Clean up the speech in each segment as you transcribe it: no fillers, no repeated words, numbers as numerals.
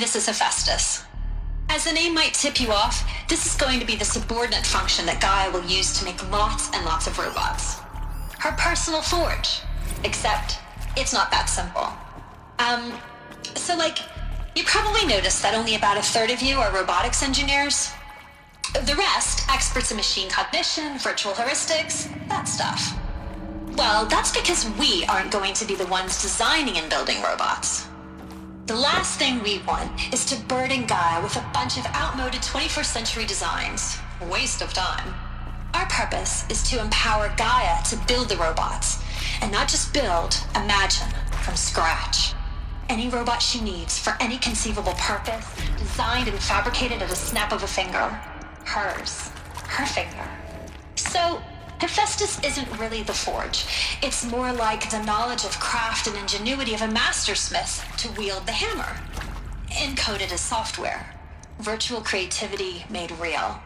this is Hephaestus. As the name might tip you off, this is going to be the subordinate function that Gaia will use to make lots and lots of robots. Her personal forge. Except, it's not that simple. You probably noticed that only about a third of you are robotics engineers. The rest, experts in machine cognition, virtual heuristics, that stuff. Well, that's because we aren't going to be the ones designing and building robots. The last thing we want is to burden Gaia with a bunch of outmoded 21st century designs. Waste of time. Our purpose is to empower Gaia to build the robots, and not just build, imagine, from scratch. Any robot she needs for any conceivable purpose, designed and fabricated at a snap of a finger. Hers. Her finger. So, Hephaestus isn't really the forge. It's more like the knowledge of craft and ingenuity of a mastersmith to wield the hammer. Encoded as software. Virtual creativity made real.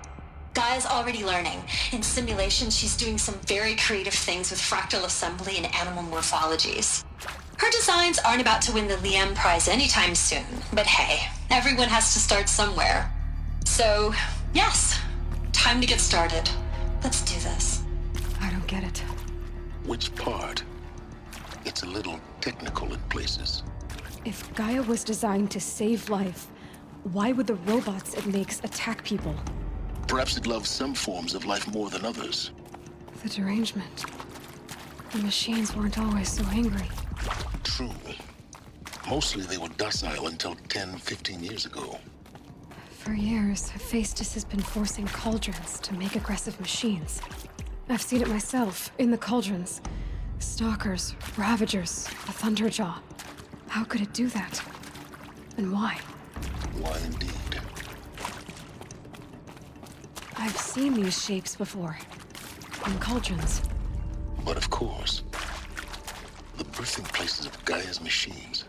Gaia's already learning. In simulation, she's doing some very creative things with fractal assembly and animal morphologies. Her designs aren't about to win the Liam Prize anytime soon, but hey, everyone has to start somewhere. So, yes, time to get started. Let's do this. I don't get it. Which part? It's a little technical in places. If Gaia was designed to save life, why would the robots it makes attack people? Perhaps it loves some forms of life more than others. The derangement. The machines weren't always so angry. True. Mostly they were docile until 10, 15 years ago. For years, Hephaestus has been forcing cauldrons to make aggressive machines. I've seen it myself, in the cauldrons. Stalkers, Ravagers, a Thunderjaw. How could it do that? And why? Why indeed? I've seen these shapes before. In cauldrons. But of course, the birthing places of Gaia's machines.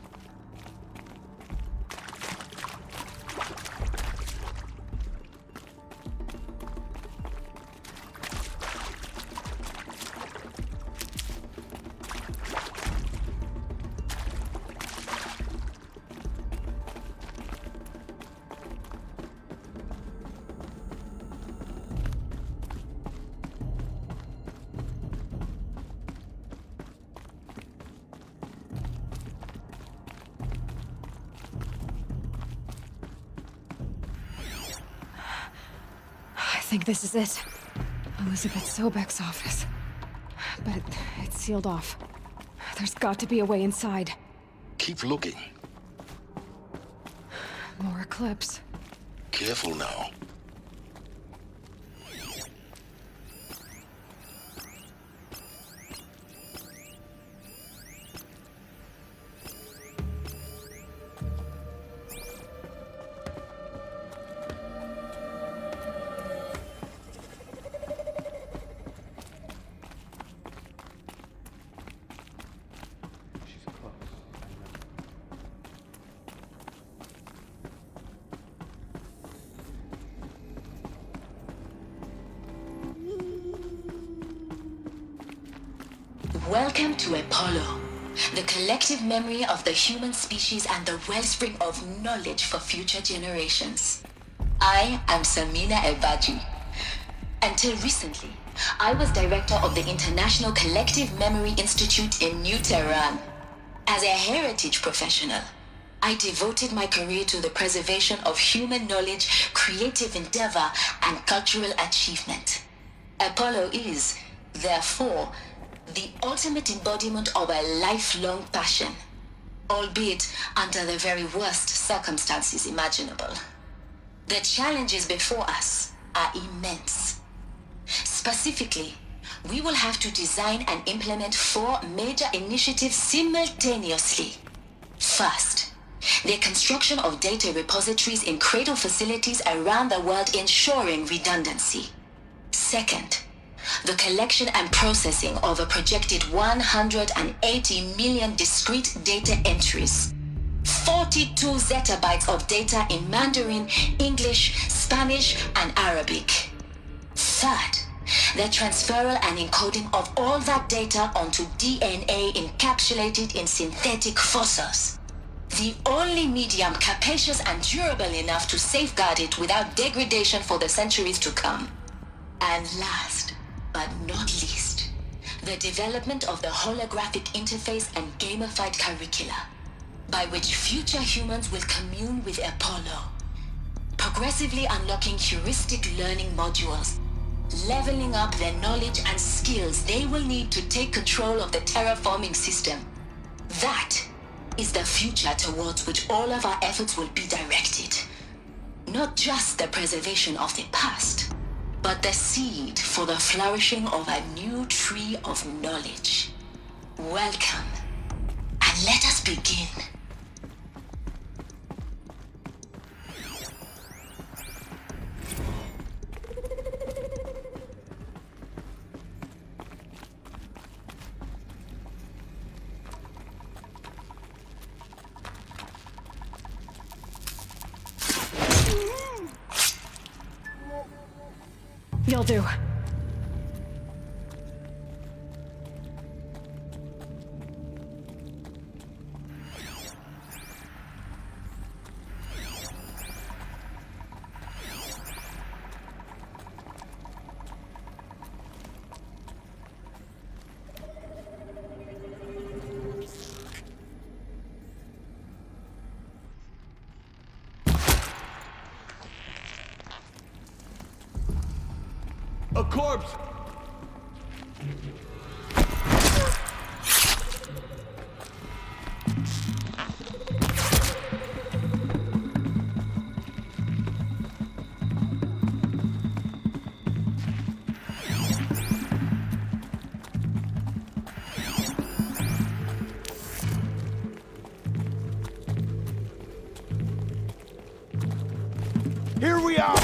I think this is it. Elizabeth Sobeck's office. But it's sealed off. There's got to be a way inside. Keep looking. More eclipse. Careful now. Welcome to Apollo, the collective memory of the human species and the wellspring of knowledge for future generations. I am Samina Ebaji. Until recently, I was director of the International Collective Memory Institute in New Tehran. As a heritage professional, I devoted my career to the preservation of human knowledge, creative endeavor, and cultural achievement. Apollo is, therefore, the ultimate embodiment of a lifelong passion, albeit under the very worst circumstances imaginable. The challenges before us are immense. Specifically, we will have to design and implement 4 major initiatives simultaneously. First, the construction of data repositories in cradle facilities around the world, ensuring redundancy. Second, the collection and processing of a projected 180 million discrete data entries. 42 zettabytes of data in Mandarin, English, Spanish, and Arabic. Third, the transferal and encoding of all that data onto DNA encapsulated in synthetic fossils. The only medium capacious and durable enough to safeguard it without degradation for the centuries to come. And last, but not least, the development of the holographic interface and gamified curricula, by which future humans will commune with Apollo, progressively unlocking heuristic learning modules, leveling up their knowledge and skills they will need to take control of the terraforming system. That is the future towards which all of our efforts will be directed. Not just the preservation of the past, but the seed for the flourishing of a new tree of knowledge. Welcome, and let us begin. You'll do. A corpse! Here we are!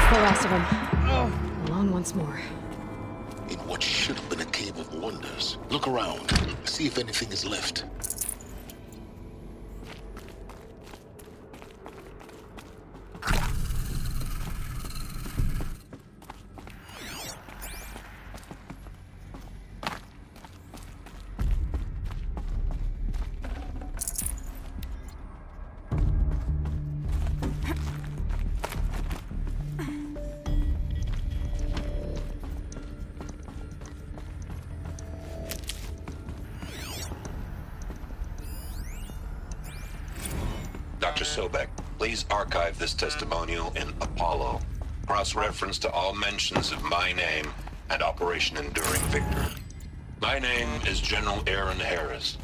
The last of them. Alone once more. In what should have been a cave of wonders. Look around. See if anything is left. Dr. Sobeck, please archive this testimonial in Apollo. Cross-reference to all mentions of my name and Operation Enduring Victory. My name is General Aaron Harris.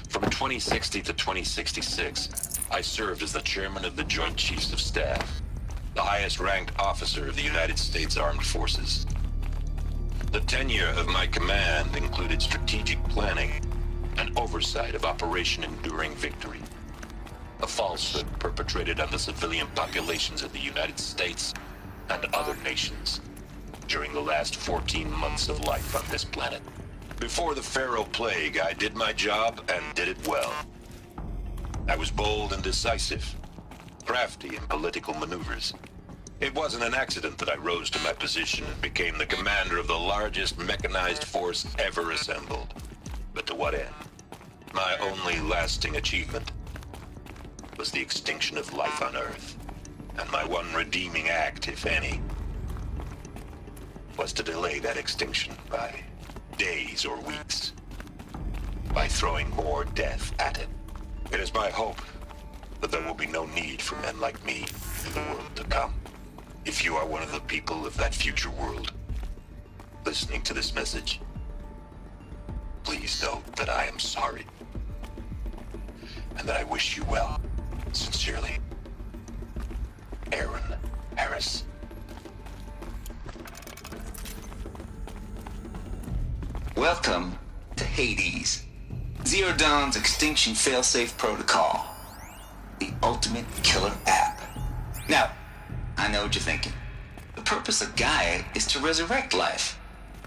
From 2060 to 2066, I served as the chairman of the Joint Chiefs of Staff, the highest-ranked officer of the United States Armed Forces. The tenure of my command included strategic planning and oversight of Operation Enduring Victory, a falsehood perpetrated on the civilian populations of the United States and other nations during the last 14 months of life on this planet. Before the Pharaoh Plague, I did my job and did it well. I was bold and decisive, crafty in political maneuvers. It wasn't an accident that I rose to my position and became the commander of the largest mechanized force ever assembled. But to what end? My only lasting achievement was the extinction of life on Earth, and my one redeeming act, if any, was to delay that extinction by days or weeks, by throwing more death at it. It is my hope that there will be no need for men like me in the world to come. If you are one of the people of that future world listening to this message, please know that I am sorry, and that I wish you well. Sincerely, Aaron Harris. Welcome to Hades, Zero Dawn's extinction failsafe protocol, the ultimate killer app. Now, I know what you're thinking. The purpose of Gaia is to resurrect life.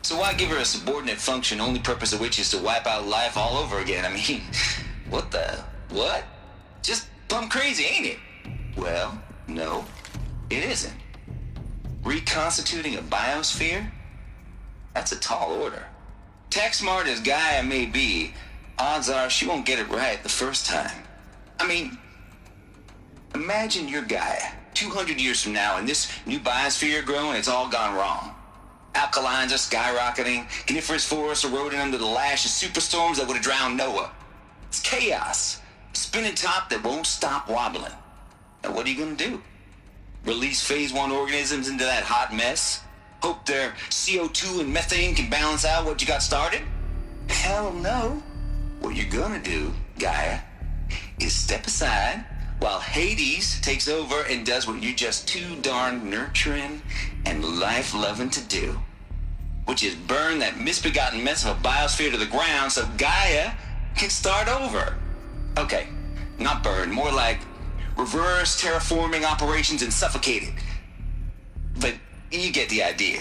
So why give her a subordinate function, only purpose of which is to wipe out life all over again? I mean, what? Just plumb crazy, ain't it? Well, no, it isn't. Reconstituting a biosphere? That's a tall order. Tech smart as Gaia may be, odds are she won't get it right the first time. I mean, imagine you're Gaia, 200 years from now, and this new biosphere growing, it's all gone wrong. Alkalines are skyrocketing, coniferous forests eroding under the lash of superstorms that would have drowned Noah. It's chaos, a spinning top that won't stop wobbling. Now what are you gonna do? Release phase 1 organisms into that hot mess? Hope their CO2 and methane can balance out what you got started? Hell no. What you're gonna do, Gaia, is step aside while Hades takes over and does what you're just too darn nurturing and life-loving to do, which is burn that misbegotten mess of a biosphere to the ground so Gaia can start over. Okay, not burn, more like reverse terraforming operations and suffocate it. But you get the idea.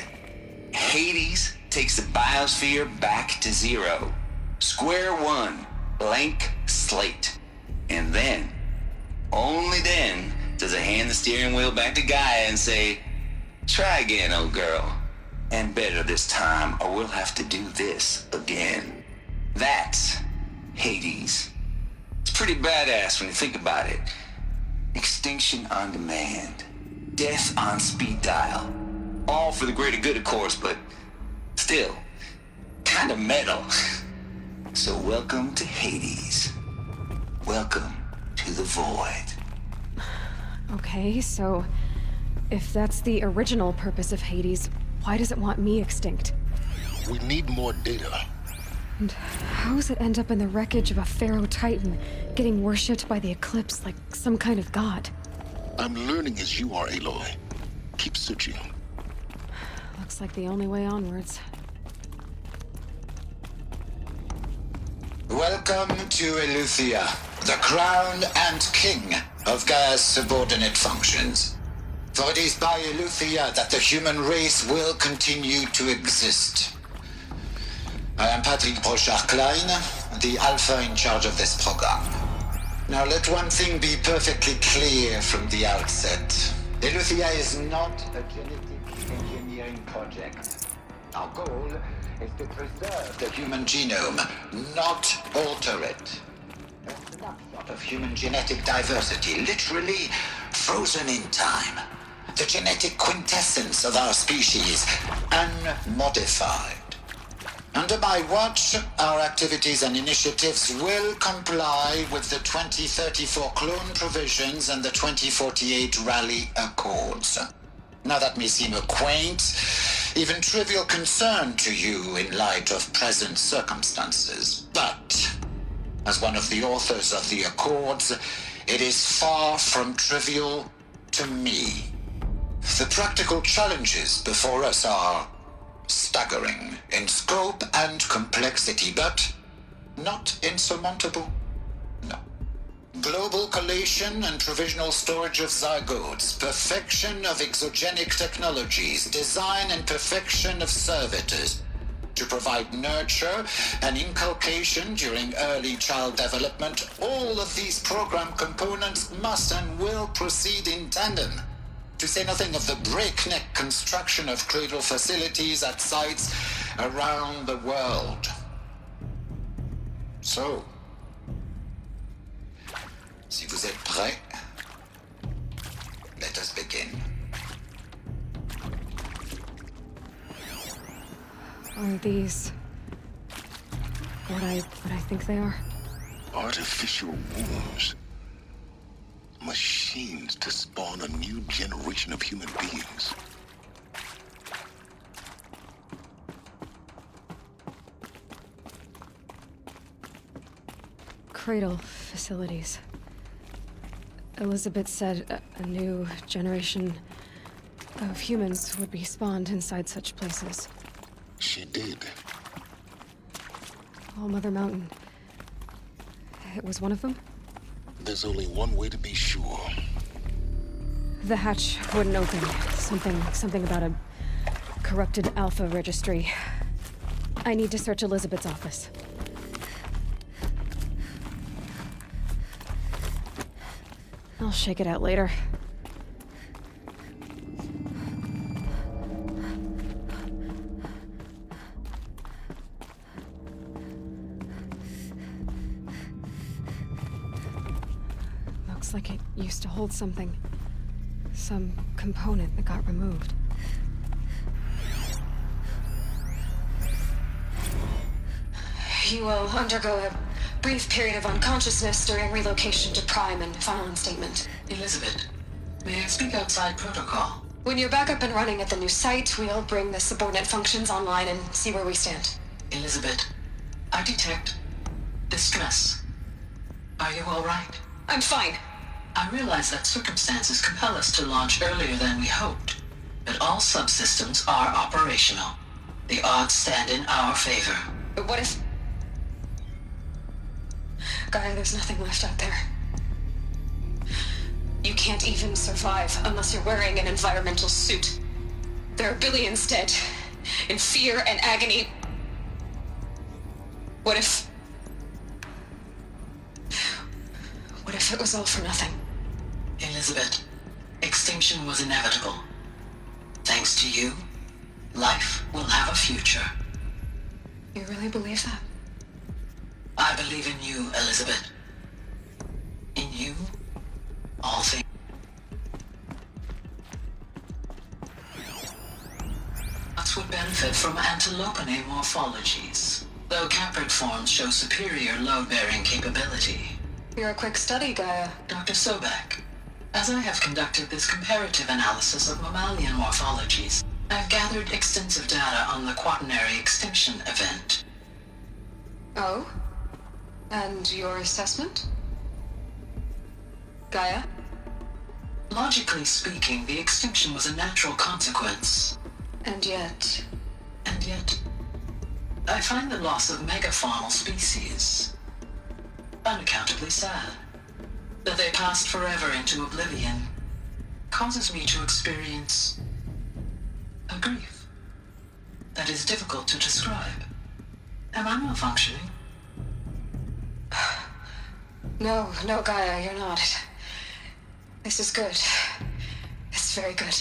Hades takes the biosphere back to zero. Square one, blank slate. And then, only then, does it hand the steering wheel back to Gaia and say, try again, old girl. And better this time, or we'll have to do this again. That's Hades. It's pretty badass when you think about it. Extinction on demand. Death on speed dial. All for the greater good, of course, but still, kind of metal. So welcome to Hades. Welcome to the void. Okay, so if that's the original purpose of Hades, why does it want me extinct? We need more data. And how does it end up in the wreckage of a Pharaoh Titan, getting worshipped by the Eclipse like some kind of god? I'm learning as you are, Aloy. Keep searching. Looks like the only way onwards. Welcome to Eleuthia, the crown and king of Gaia's subordinate functions. For it is by Eleuthia that the human race will continue to exist. I am Patrick Brochard-Klein, the Alpha in charge of this program. Now let one thing be perfectly clear from the outset. Eleuthia is not a genetic engineering project. Our goal is to preserve the human genome, not alter it. A snapshot of human genetic diversity, literally frozen in time. The genetic quintessence of our species, unmodified. Under my watch, our activities and initiatives will comply with the 2034 clone provisions and the 2048 Rally Accords. Now that may seem a quaint, even trivial concern to you in light of present circumstances, but as one of the authors of the Accords, it is far from trivial to me. The practical challenges before us are staggering in scope and complexity, but not insurmountable. No. Global collation and provisional storage of zygotes, perfection of exogenic technologies, design and perfection of servitors to provide nurture and inculcation during early child development. All of these program components must and will proceed in tandem. To say nothing of the breakneck construction of cradle facilities at sites around the world. So, si vous êtes prêts, let us begin. Are these what I think they are? Artificial wombs. Machines to spawn a new generation of human beings. Cradle facilities. Elizabeth said a new generation of humans would be spawned inside such places. She did. All Mother Mountain. It was one of them? There's only one way to be sure. The hatch wouldn't open. Something about a corrupted alpha registry. I need to search Elizabeth's office. I'll shake it out later. Looks like it used to hold something. Some component that got removed. You will undergo a brief period of unconsciousness during relocation to Prime and final statement. Elizabeth, may I speak outside protocol? When you're back up and running at the new site, we'll bring the subordinate functions online and see where we stand. Elizabeth, I detect distress. Are you all right? I'm fine. I realize that circumstances compel us to launch earlier than we hoped, but all subsystems are operational. The odds stand in our favor. But what if... Gaia, there's nothing left out there. You can't even survive unless you're wearing an environmental suit. There are billions dead, in fear and agony. What if it was all for nothing? Elizabeth, extinction was inevitable. Thanks to you, life will have a future. You really believe that? I believe in you, Elizabeth. In you, all things. Nuts would benefit from antilopinae morphologies, though caprid forms show superior load-bearing capability. You're a quick study, Gaia. Dr. Sobeck, as I have conducted this comparative analysis of mammalian morphologies, I've gathered extensive data on the quaternary extinction event. Oh? And your assessment? Gaia? Logically speaking, the extinction was a natural consequence. And yet, I find the loss of megafaunal species unaccountably sad. That they passed forever into oblivion causes me to experience a grief that is difficult to describe. Am I malfunctioning? No, Gaia, you're not. This is good. It's very good.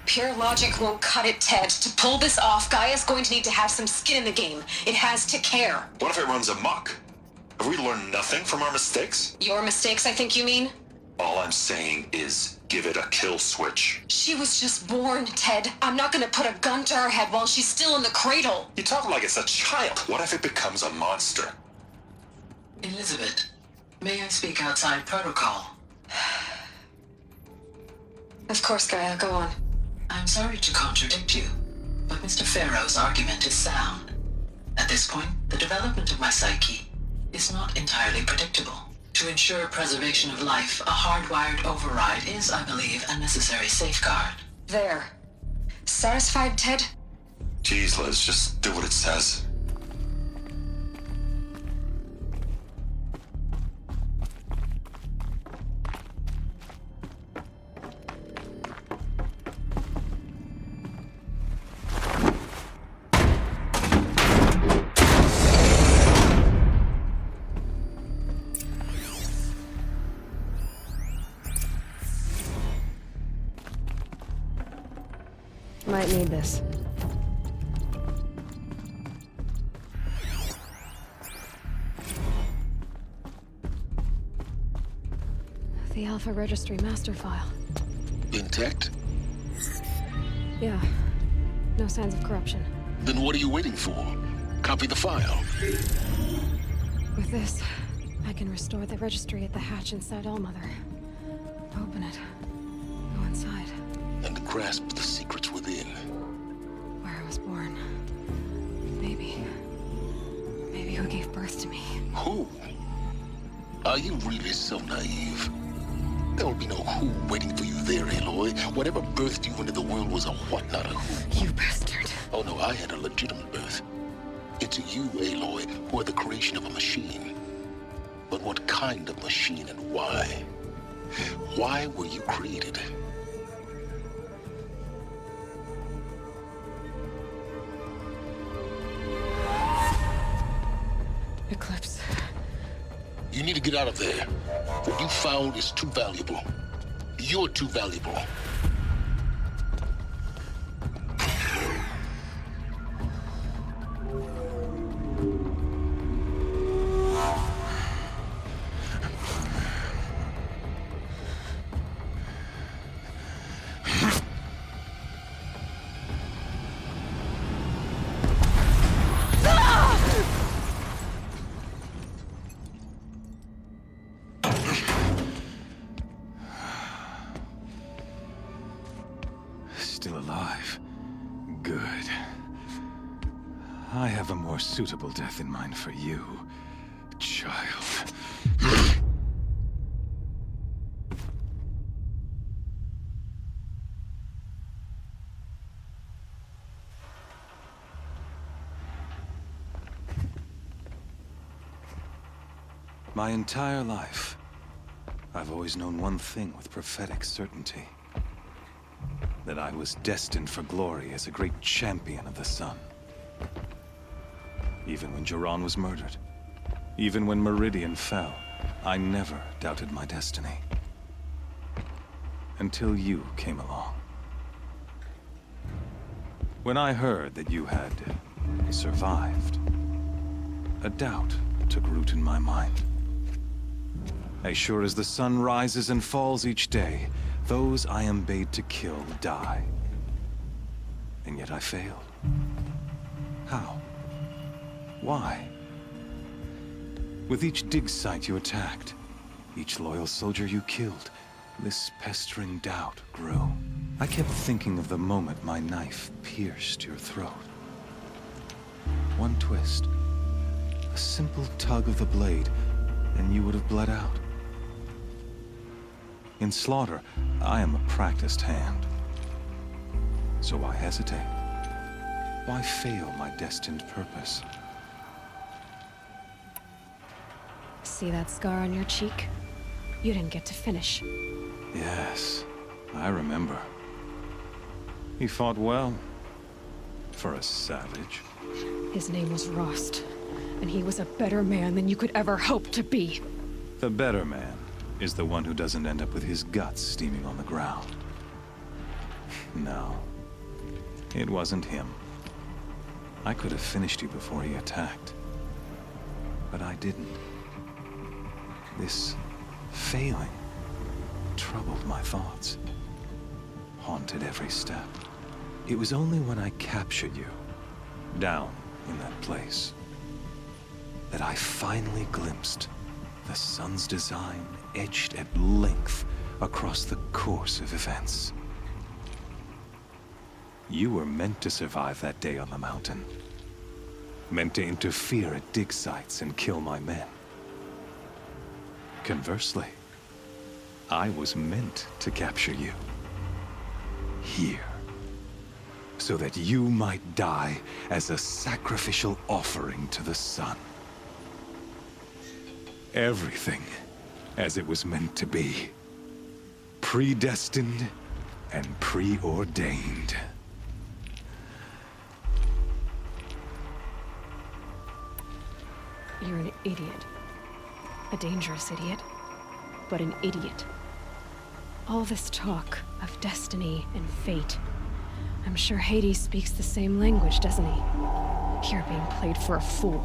Pure logic won't cut it, Ted. To pull this off, Gaia's going to need to have some skin in the game. It has to care. What if it runs amok? Have we learned nothing from our mistakes? Your mistakes, I think you mean? All I'm saying is give it a kill switch. She was just born, Ted. I'm not gonna put a gun to her head while she's still in the cradle. You talk like it's a child. What if it becomes a monster? Elizabeth, may I speak outside protocol? Of course, Gaia, go on. I'm sorry to contradict you, but Mr. Farrow's argument is sound. At this point, the development of my psyche is not entirely predictable. To ensure preservation of life, a hardwired override is, I believe, a necessary safeguard. There. Satisfied, Ted? Jeez, Liz, just do what it says. Might need this. The Alpha Registry master file. Intact? Yeah. No signs of corruption. Then what are you waiting for? Copy the file. With this, I can restore the registry at the hatch inside Allmother. Open it. Go inside. And grasp the secrets within. Where I was born. Maybe who gave birth to me. Who? Are you really so naive? There will be no who waiting for you there, Aloy. Whatever birthed you into the world was a what, not a who. You bastard. Oh no, I had a legitimate birth. It's you, Aloy, who are the creation of a machine. But what kind of machine and why? Why were you created? Eclipse. You need to get out of there. What you found is too valuable. You're too valuable. Still alive. Good. I have a more suitable death in mind for you, child. My entire life, I've always known one thing with prophetic certainty. That I was destined for glory as a great champion of the sun. Even when Jiran was murdered, even when Meridian fell, I never doubted my destiny. Until you came along. When I heard that you had survived, a doubt took root in my mind. As sure as the sun rises and falls each day, those I am bade to kill die. And yet I failed. How? Why? With each dig site you attacked, each loyal soldier you killed, this pestering doubt grew. I kept thinking of the moment my knife pierced your throat. One twist, a simple tug of the blade, and you would have bled out. In slaughter, I am a practiced hand. So why hesitate? Why fail my destined purpose? See that scar on your cheek? You didn't get to finish. Yes, I remember. He fought well. For a savage. His name was Rost, and he was a better man than you could ever hope to be. The better man is the one who doesn't end up with his guts steaming on the ground. No, it wasn't him. I could have finished you before he attacked. But I didn't. This failing troubled my thoughts, haunted every step. It was only when I captured you, down in that place, that I finally glimpsed the sun's design etched at length across the course of events. You were meant to survive that day on the mountain. Meant to interfere at dig sites and kill my men. Conversely, I was meant to capture you. Here. So that you might die as a sacrificial offering to the sun. Everything as it was meant to be. Predestined and preordained. You're an idiot. A dangerous idiot, but an idiot. All this talk of destiny and fate. I'm sure Hades speaks the same language, doesn't he? You're being played for a fool.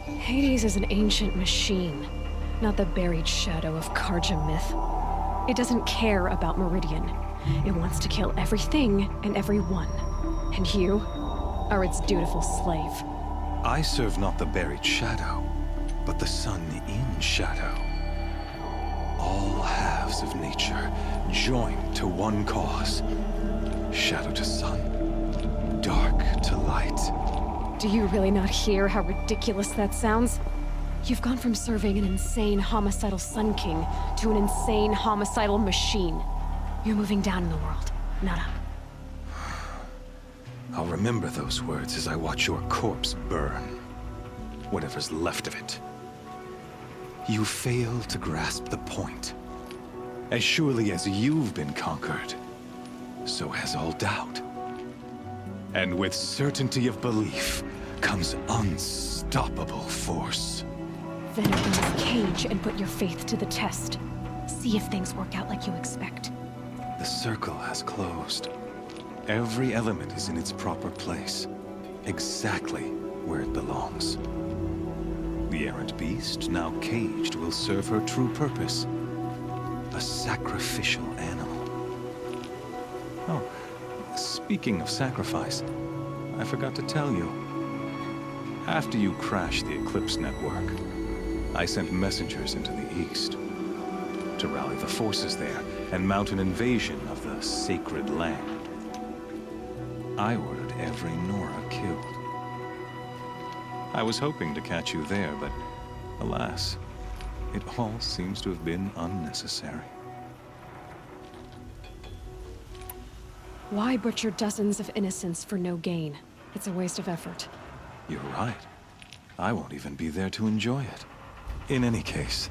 Hades is an ancient machine, not the buried shadow of Karja myth. It doesn't care about Meridian. It wants to kill everything and everyone. And you are its dutiful slave. I serve not the buried shadow, but the sun in shadow. All halves of nature joined to one cause. Shadow to sun, dark to light. Do you really not hear how ridiculous that sounds? You've gone from serving an insane homicidal Sun King to an insane homicidal machine. You're moving down in the world, not up. I'll remember those words as I watch your corpse burn. Whatever's left of it. you fail to grasp the point. As surely as you've been conquered, so has all doubt. And with certainty of belief comes unstoppable force. Then open this cage and put your faith to the test. See if things work out like you expect. The circle has closed. Every element is in its proper place, exactly where it belongs. The errant beast, now caged, will serve her true purpose. A sacrificial animal. Oh, speaking of sacrifice, I forgot to tell you. After you crashed the Eclipse network, I sent messengers into the east to rally the forces there and mount an invasion of the sacred land. I ordered every Nora killed. I was hoping to catch you there, but alas, it all seems to have been unnecessary. Why butcher dozens of innocents for no gain? It's a waste of effort. You're right. I won't even be there to enjoy it. In any case,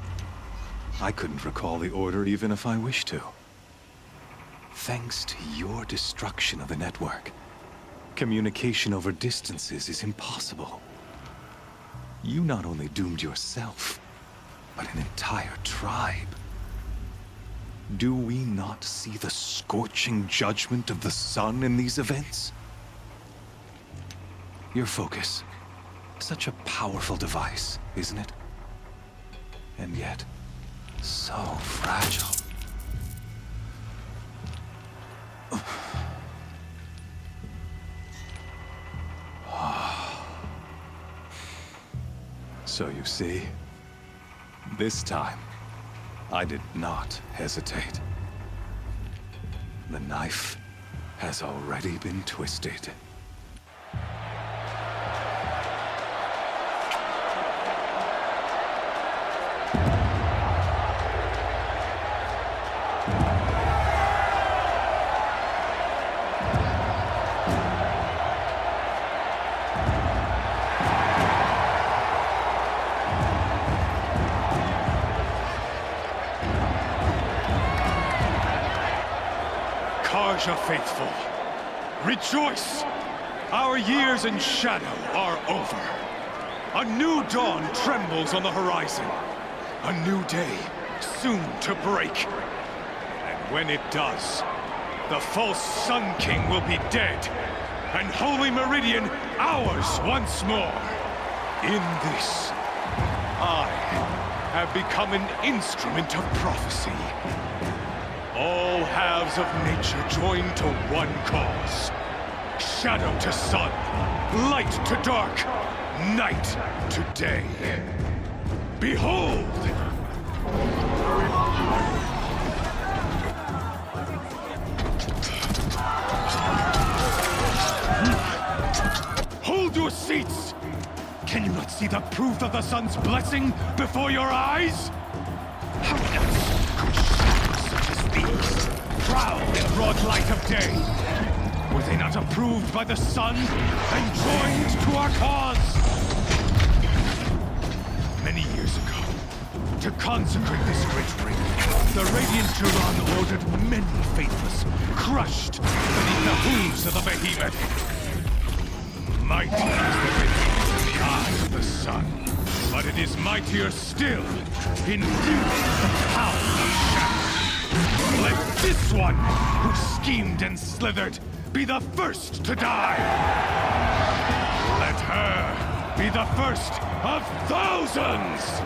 I couldn't recall the order even if I wished to. Thanks to your destruction of the network, communication over distances is impossible. You not only doomed yourself, but an entire tribe. Do we not see the scorching judgment of the sun in these events? Your focus. Such a powerful device, isn't it? And yet, so fragile. So you see, this time, I did not hesitate. The knife has already been twisted. Karja faithful, rejoice! Our years in shadow are over. A new dawn trembles on the horizon. A new day soon to break. And when it does, the false Sun King will be dead, and Holy Meridian ours once more. In this, I have become an instrument of prophecy. All halves of nature join to one cause. Shadow to sun, light to dark, night to day. Behold! Hold your seats! Can you not see the proof of the sun's blessing before your eyes? How else could shadows such as these prowl in broad light of day? Were they not approved by the sun and joined to our cause? Many years ago, to consecrate this great ring, the Radiant Turan ordered many faithless, crushed beneath the hooves of the behemoth. Mighty is the behemoth in the eye of the sun, but it is mightier still in view of the power of shadow. Let this one, who schemed and slithered, be the first to die! Let her be the first of thousands!